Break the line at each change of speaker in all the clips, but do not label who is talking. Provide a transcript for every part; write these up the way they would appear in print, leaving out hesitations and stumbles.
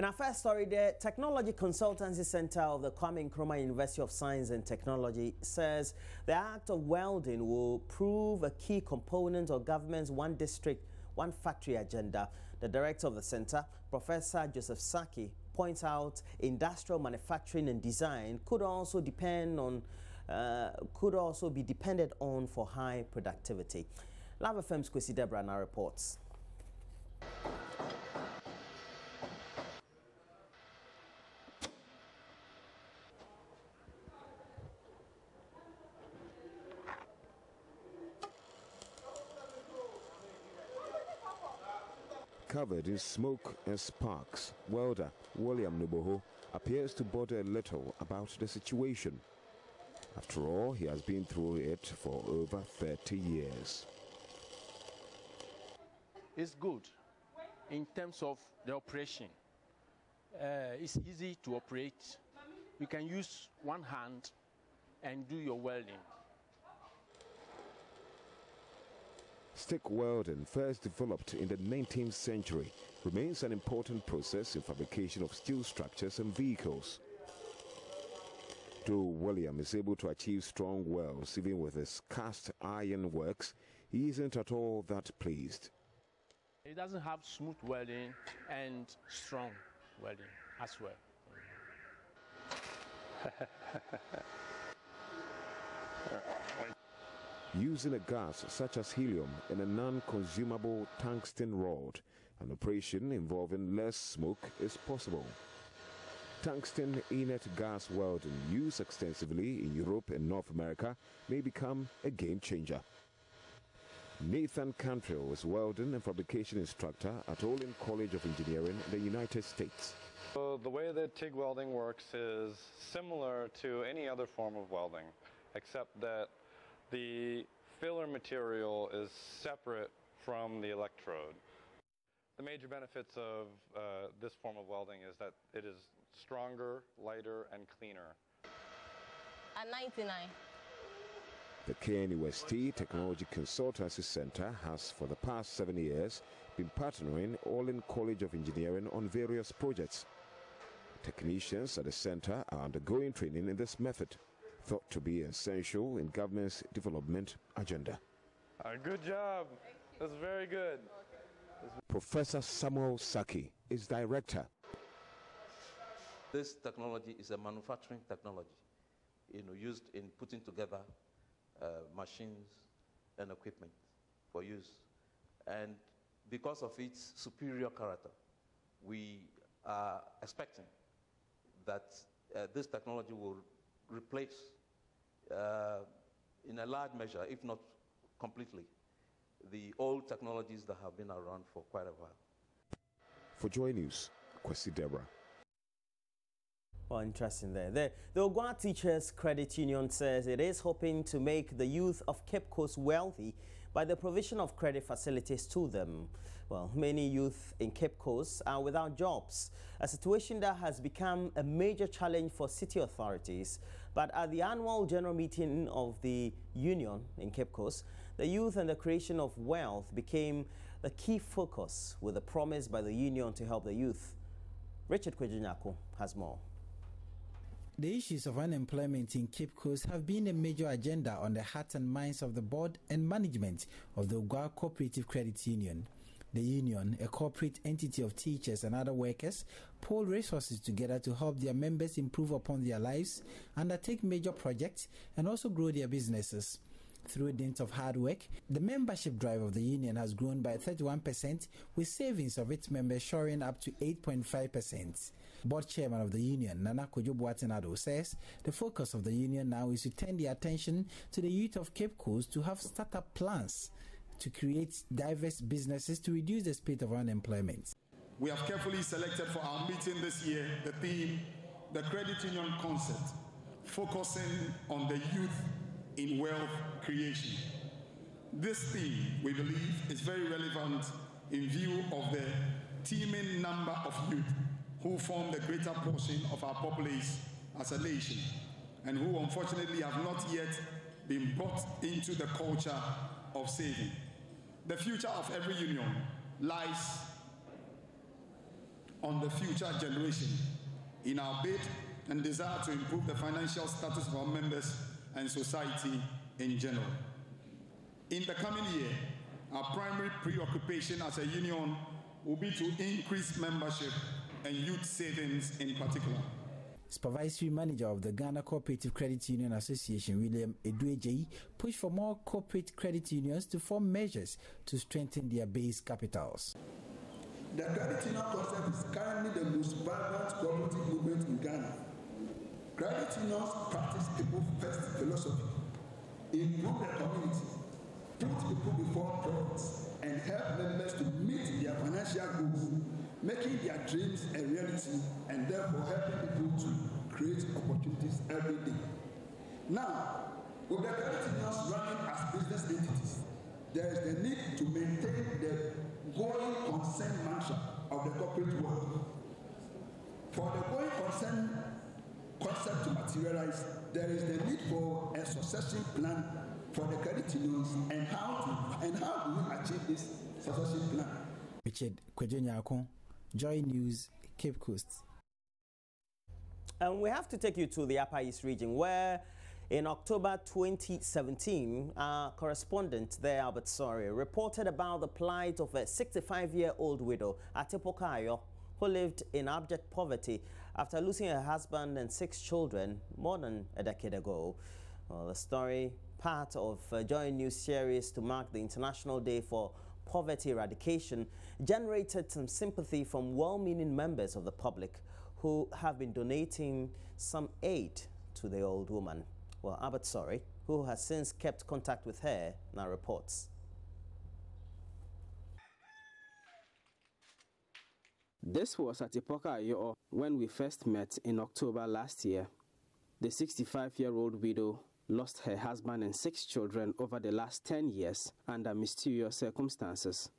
In our first story, the Technology Consultancy Center of the Kwame Nkrumah University of Science and Technology says the act of welding will prove a key component of government's one district, one factory agenda. The director of the center, Professor Joseph Saki, points out industrial manufacturing and design could also be dependent on for high productivity. Lava FM's Kwesi Debra now reports.
Covered in smoke and sparks, welder William Nuboho appears to bother a little about the situation. After all, he has been through it for over 30 years.
It's good in terms of the operation. It's easy to operate. You can use one hand and do your welding.
Stick welding, first developed in the 19th century, remains an important process in fabrication of steel structures and vehicles. Though William is able to achieve strong welds even with his cast iron works, he isn't at all that pleased.
It doesn't have smooth welding and strong welding as well.
Using a gas such as helium and a non-consumable tungsten rod, an operation involving less smoke is possible. Tungsten inert gas welding, used extensively in Europe and North America, may become a game changer. Nathan Cantrell is welding and fabrication instructor at Olin College of Engineering in the United States.
So the way that TIG welding works is similar to any other form of welding, except that the filler material is separate from the electrode. The major benefits of this form of welding is that it is stronger, lighter, and cleaner.
At 99.
The KNUST Technology Consultancy Center has, for the past 7 years, been partnering Olin College of Engineering on various projects. Technicians at the center are undergoing training in this method, thought to be essential in government's development agenda.
Good job. That's very good.
Professor Samuel Saki is director.
This technology is a manufacturing technology, used in putting together machines and equipment for use. And because of its superior character, we are expecting that this technology will replace, in a large measure, if not completely, the old technologies that have been around for quite a while.
For JoyNews, Kwesi Debra.
Well, interesting there. The Ogwa Teachers Credit Union says it is hoping to make the youth of Cape Coast wealthy by the provision of credit facilities to them. Well, many youth in Cape Coast are without jobs, a situation that has become a major challenge for city authorities. But at the annual general meeting of the union in Cape Coast, the youth and the creation of wealth became the key focus, with a promise by the union to help the youth. Richard Kwejinyako has more.
The issues of unemployment in Cape Coast have been a major agenda on the hearts and minds of the board and management of the Ogwa Cooperative Credit Union. The union, a corporate entity of teachers and other workers, pool resources together to help their members improve upon their lives, undertake major projects, and also grow their businesses. Through a dint of hard work, the membership drive of the union has grown by 31%, with savings of its members soaring up to 8.5%. Board chairman of the union, Nana Kojo Boatenado, says the focus of the union now is to turn the attention to the youth of Cape Coast to have startup plans to create diverse businesses to reduce the spate of unemployment.
We have carefully selected for our meeting this year the theme, the Credit Union Concept, focusing on the youth in wealth creation. This theme, we believe, is very relevant in view of the teeming number of youth who form the greater portion of our populace as a nation, and who unfortunately have not yet been brought into the culture of saving. The future of every union lies on the future generation in our bid and desire to improve the financial status of our members and society in general. In the coming year, our primary preoccupation as a union will be to increase membership and youth savings in particular.
Supervisory Manager of the Ghana Cooperative Credit Union Association, William Eduejeyi, pushed for more corporate credit unions to form measures to strengthen their base capitals.
The credit union concept is currently the most vibrant cooperative movement in Ghana. Credit unions practice people-first philosophy, improve the community, put people before profits, and help members to meet their financial goals, making their dreams a reality and therefore helping people to create opportunities every day. Now, with the credit unions running as business entities, there is the need to maintain the going concern mantra of the corporate world. For the going concern concept to materialize, there is the need for a succession plan for the credit unions and how do we achieve this succession plan?
Richard Kwejonyako, Joy News, Cape Coast.
And we have to take you to the Upper East region, where in October 2017, our correspondent there, Albert Sori, reported about the plight of a 65-year-old widow, Atipokayo, who lived in abject poverty after losing her husband and 6 children more than a decade ago. Well, the story, part of JoyNews series to mark the International Day for Poverty Eradication, generated some sympathy from well-meaning members of the public who have been donating some aid to the old woman. Well, Albert Sori, who has since kept contact with her, now reports.
This was at Atipokayo when we first met in October last year. The 65-year-old widow lost her husband and 6 children over the last 10 years under mysterious circumstances.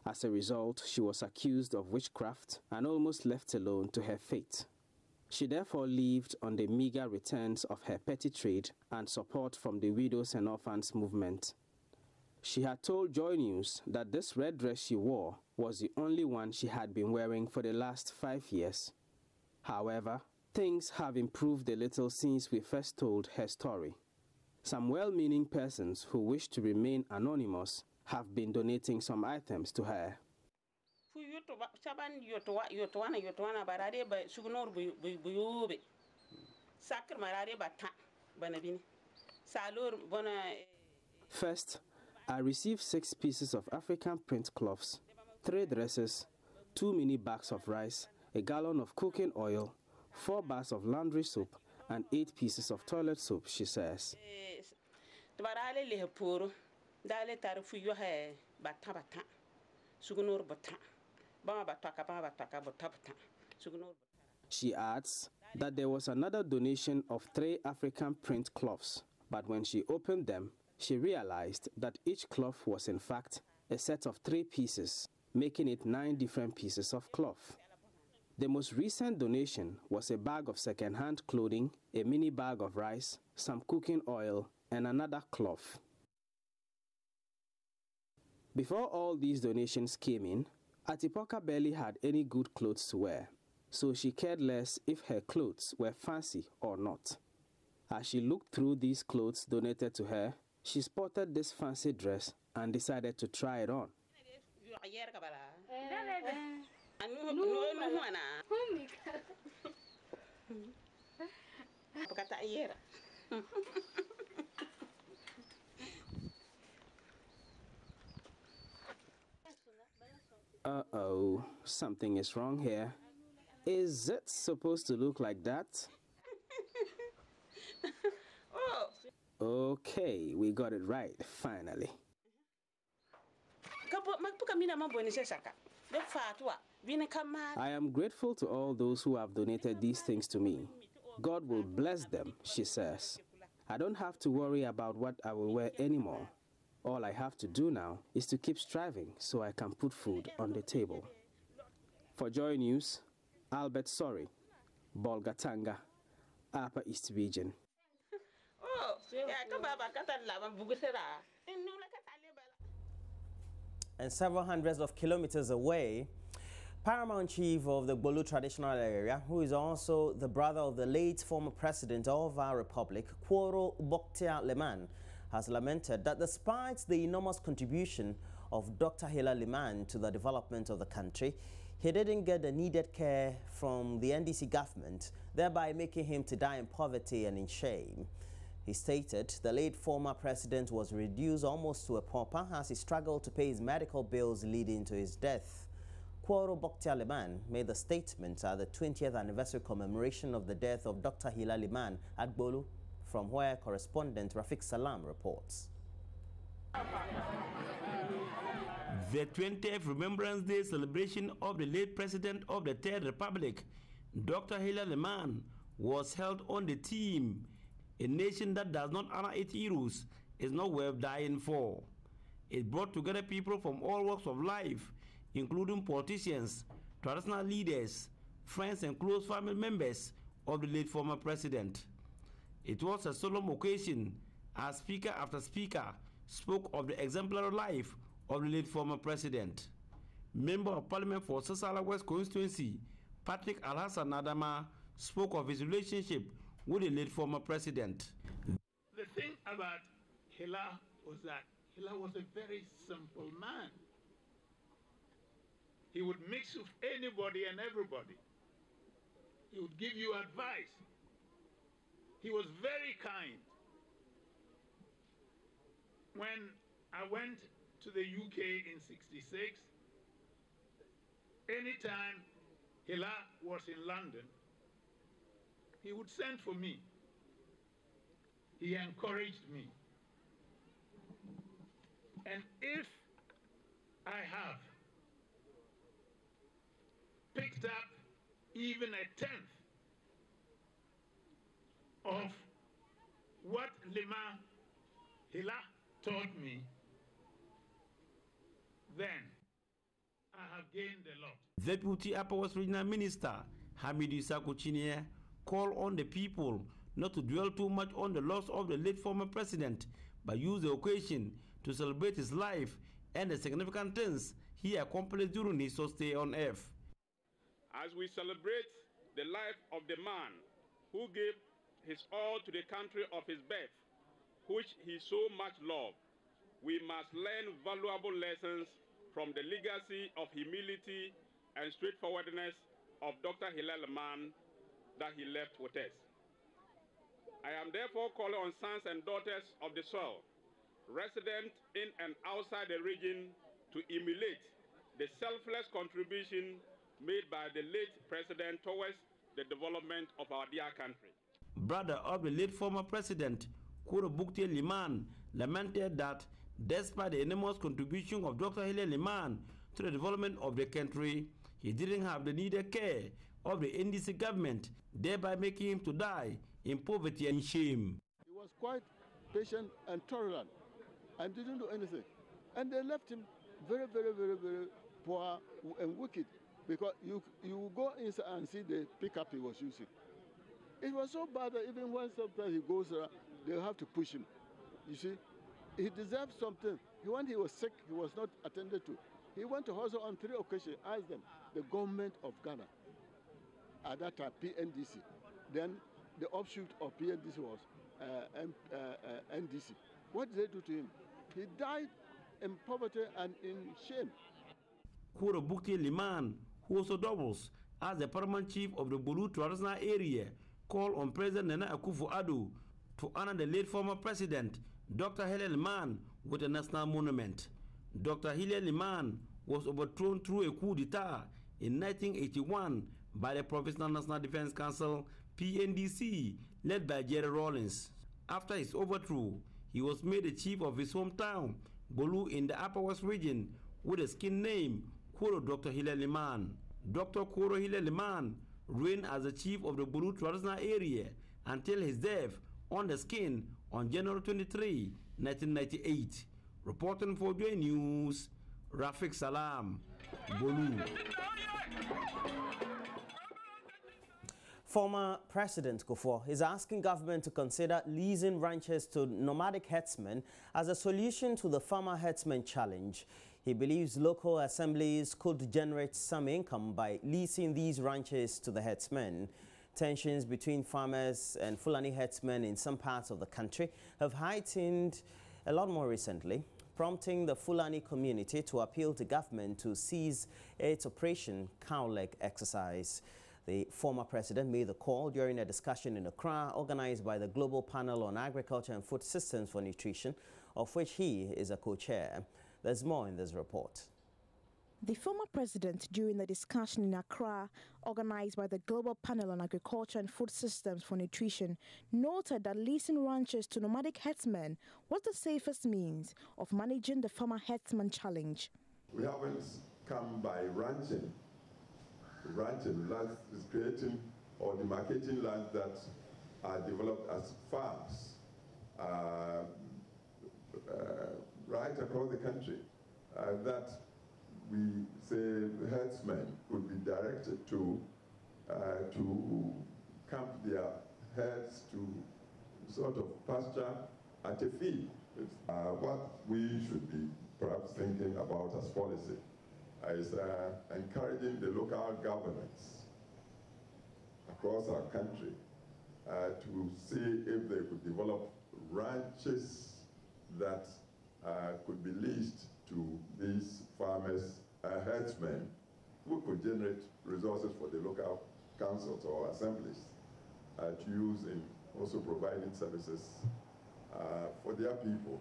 As a result, she was accused of witchcraft and almost left alone to her fate. She therefore lived on the meager returns of her petty trade and support from the Widows and Orphans movement. She had told JoyNews that this red dress she wore was the only one she had been wearing for the last 5 years. However, things have improved a little since we first told her story. Some well-meaning persons who wish to remain anonymous have been donating some items to her. First, I received 6 pieces of African print cloths, 3 dresses, 2 mini bags of rice, a gallon of cooking oil, 4 bars of laundry soap, and 8 pieces of toilet soap, she says. She adds that there was another donation of 3 African print cloths, but when she opened them, she realized that each cloth was in fact a set of 3 pieces, making it 9 different pieces of cloth. The most recent donation was a bag of second-hand clothing, a mini bag of rice, some cooking oil, and another cloth. Before all these donations came in, Atipoka barely had any good clothes to wear, so she cared less if her clothes were fancy or not. As she looked through these clothes donated to her, she spotted this fancy dress and decided to try it on. Uh-oh, something is wrong here. Is it supposed to look like that? Okay, we got it right, finally. I am grateful to all those who have donated these things to me. God will bless them, she says. I don't have to worry about what I will wear anymore. All I have to do now is to keep striving so I can put food on the table. For Joy News, Albert Sori, Bolgatanga, Upper East Region.
And several hundreds of kilometers away, Paramount Chief of the Bolu traditional area, who is also the brother of the late former president of our republic, Kworo Boktia Leman, has lamented that despite the enormous contribution of Dr. Hila Liman to the development of the country, he didn't get the needed care from the NDC government, thereby making him to die in poverty and in shame. He stated the late former president was reduced almost to a pauper as he struggled to pay his medical bills leading to his death. Kworo Boktia Liman made the statement at the 20th anniversary commemoration of the death of Dr. Hila Liman at Bolu, from where correspondent Rafiq Salam reports.
The 20th Remembrance Day celebration of the late president of the Third Republic, Dr. Hila Liman, was held on the theme, "A nation that does not honor its heroes is not worth dying for." It brought together people from all walks of life, including politicians, traditional leaders, friends and close family members of the late former president. It was a solemn occasion as speaker after speaker spoke of the exemplary life of the late former president. Member of Parliament for Sasala West constituency, Patrick Alhassan Adama, spoke of his relationship with the late former president.
The thing about Hila was that Hila was a very simple man. He would mix with anybody and everybody. He would give you advice. He was very kind. When I went to the UK in '66, anytime Hila was in London, he would send for me. He encouraged me. And if I have picked up even a tenth of what Hila taught me, then I have gained a lot.
Deputy Upper West Regional Minister Hamidu Sakuchinie called on the people not to dwell too much on the loss of the late former president, but use the occasion to celebrate his life and the significant things he accomplished during his stay on earth.
As we celebrate the life of the man who gave his all to the country of his birth, which he so much loved, we must learn valuable lessons from the legacy of humility and straightforwardness of Dr. Hila Liman that he left with us. I am therefore calling on sons and daughters of the soil, resident in and outside the region, to emulate the selfless contribution made by the late president towards the development of our dear country.
Brother of the late former president, Kworo Boktia Liman, lamented that despite the enormous contribution of Dr. Hila Liman to the development of the country, he didn't have the needed care of the NDC government, thereby making him to die in poverty and shame.
He was quite patient and tolerant and didn't do anything. And they left him very, very, very, very poor and wicked, because you go inside and see the pickup he was using. It was so bad that even when sometimes he goes around, they have to push him. You see, he deserved something. When he was sick, he was not attended to. He went to hospital on 3 occasions, asked them, the government of Ghana, at that time, PNDC. Then the offshoot of PNDC was NDC. What did they do to him? He died in poverty and in shame.
Kworo Boktia Liman, who also doubles as the paramount chief of the Bolu traditional area, called on President Nana Akufo-Addo to honor the late former president, Dr. Hila Liman, with a national monument. Dr. Hila Liman was overthrown through a coup d'etat in 1981 by the Provisional National Defense Council, PNDC, led by Jerry Rawlings. After his overthrow, he was made the chief of his hometown, Bolu, in the Upper West region, with a skin name, Kworo Dr. Hila Liman. Dr. Kworo Hila Liman reigned as the chief of the Bolu traditional area until his death on the skin on January 23, 1998. Reporting for JoyNews, Rafiq Salam, Bolu.
Former President Kufuor is asking government to consider leasing ranches to nomadic herdsmen as a solution to the farmer herdsman challenge. He believes local assemblies could generate some income by leasing these ranches to the herdsmen. Tensions between farmers and Fulani herdsmen in some parts of the country have heightened a lot more recently, prompting the Fulani community to appeal to government to cease its Operation Cowleg exercise. The former president made the call during a discussion in Accra organized by the Global Panel on Agriculture and Food Systems for Nutrition, of which he is a co-chair. There's more in this report.
The former president, during the discussion in Accra, organized by the Global Panel on Agriculture and Food Systems for Nutrition, noted that leasing ranches to nomadic herdsmen was the safest means of managing the farmer herdsman challenge.
We haven't come by ranching. Ranching land is creating or demarcating lands that are developed as farms right across the country. That we say herdsmen could be directed to camp their herds to sort of pasture at a fee. What we should be perhaps thinking about as policy is encouraging the local governments across our country to see if they could develop ranches that could be leased to these farmers, herdsmen, who could generate resources for the local councils or assemblies to use in also providing services for their people.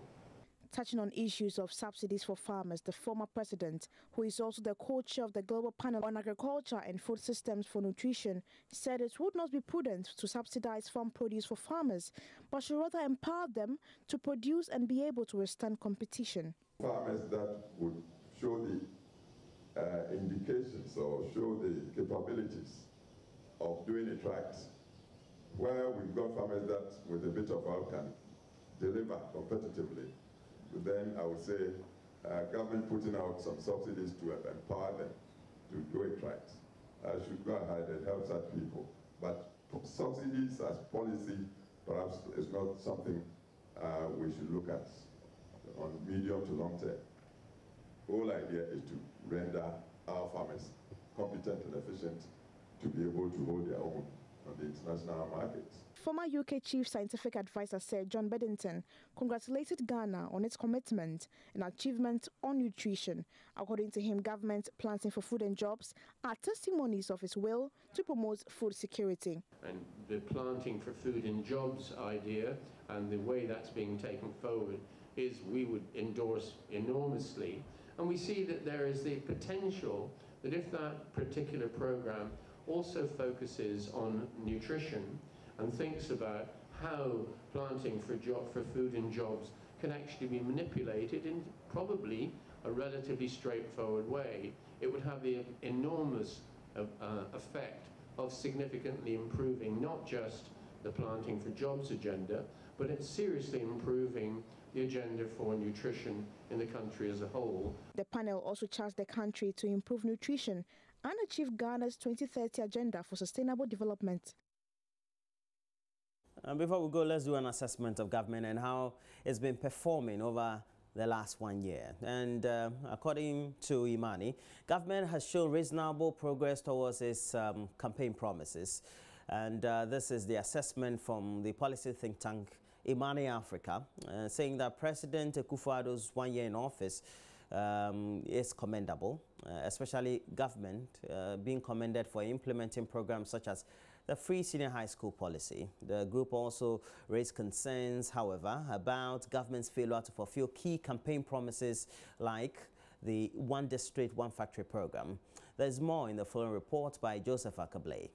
Touching on issues of subsidies for farmers, the former president, who is also the co-chair of the Global Panel on Agriculture and Food Systems for Nutrition, said it would not be prudent to subsidize farm produce for farmers, but should rather empower them to produce and be able to withstand competition.
Farmers that would show the indications or show the capabilities of doing it right, where we've got farmers that with a bit of help can deliver competitively, then I would say government putting out some subsidies to empower them to do it right. Should go ahead and help such people. But subsidies as policy perhaps is not something we should look at on medium to long term. The whole idea is to render our farmers competent and efficient to be able to hold their own on the international markets.
Former UK Chief Scientific Advisor Sir John Beddington congratulated Ghana on its commitment and achievement on nutrition. According to him, government planting for food and jobs are testimonies of its will to promote food security.
And the planting for food and jobs idea and the way that's being taken forward is we would endorse enormously. And we see that there is the potential that if that particular program also focuses on nutrition and thinks about how planting for food and jobs can actually be manipulated in probably a relatively straightforward way, it would have the enormous effect of significantly improving not just the planting for jobs agenda, but it's seriously improving the agenda for nutrition in the country as a whole.
The panel also charged the country to improve nutrition and achieve Ghana's 2030 agenda for sustainable development.
And before we go, let's do an assessment of government and how it's been performing over the last 1 year. And according to Imani, government has shown reasonable progress towards its campaign promises. And this is the assessment from the policy think tank Imani Africa, saying that President Akufo-Addo's 1 year in office is commendable, especially government being commended for implementing programs such as the free senior high school policy. The group also raised concerns, however, about government's failure to fulfill key campaign promises like the One District, One Factory program. There's more in the following report by Joseph Akablay.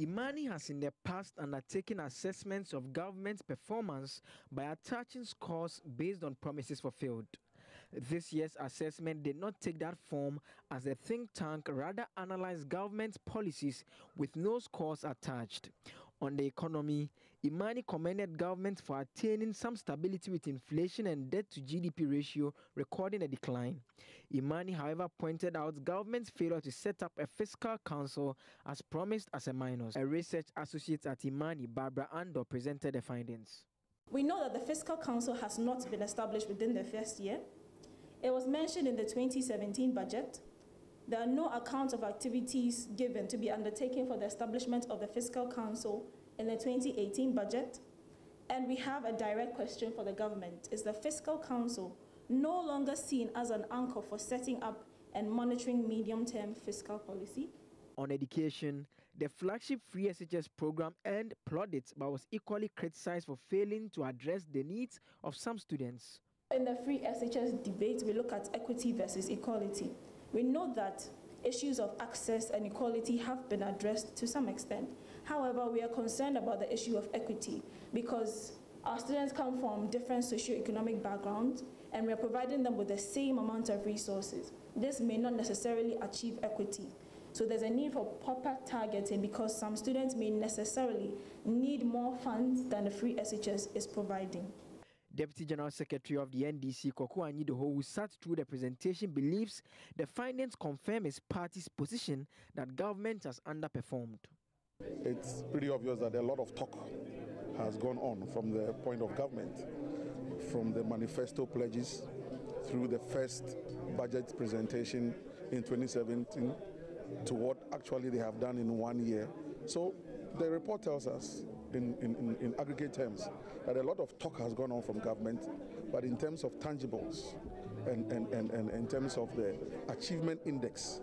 Imani has in the past undertaken assessments of government's performance by attaching scores based on promises fulfilled. This year's assessment did not take that form, as the think tank rather analyzed government's policies with no scores attached. On the economy, Imani commended government for attaining some stability with inflation and debt to GDP ratio recording a decline. Imani, however, pointed out government's failure to set up a fiscal council as promised as a minus. A research associate at Imani, Barbara Andor, presented the findings.
We know that the fiscal council has not been established within the first year. It was mentioned in the 2017 budget. There are no accounts of activities given to be undertaken for the establishment of the Fiscal Council in the 2018 budget. And we have a direct question for the government. Is the Fiscal Council no longer seen as an anchor for setting up and monitoring medium-term fiscal policy?
On education, the flagship free SHS program earned plaudits but was equally criticized for failing to address the needs of some students.
In the free SHS debate, we look at equity versus equality. We know that issues of access and equality have been addressed to some extent. However, we are concerned about the issue of equity because our students come from different socioeconomic backgrounds and we are providing them with the same amount of resources. This may not necessarily achieve equity. So there's a need for proper targeting because some students may necessarily need more funds than the free SHS is providing.
Deputy General Secretary of the NDC, Koko Anyidoho, who sat through the presentation, believes the findings confirm his party's position that government has underperformed.
It's pretty obvious that a lot of talk has gone on from the point of government, from the manifesto pledges through the first budget presentation in 2017 to what actually they have done in 1 year. So the report tells us in aggregate terms that a lot of talk has gone on from government, but in terms of tangibles and in terms of the achievement index,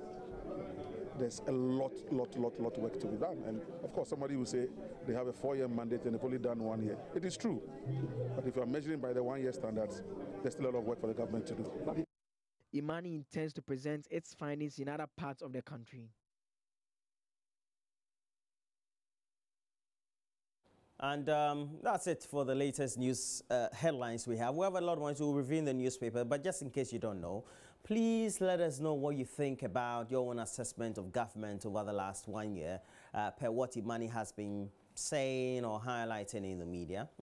there's a lot work to be done. And of course, somebody will say they have a 4-year mandate and they've only done 1 year. It is true, but if you're measuring by the 1-year standards, there's still a lot of work for the government to do.
Imani intends to present its findings in other parts of the country.
And that's it for the latest news headlines we have. We have a lot of ones we'll review in the newspaper, but just in case you don't know, please let us know what you think about your own assessment of government over the last 1 year per what Imani has been saying or highlighting in the media.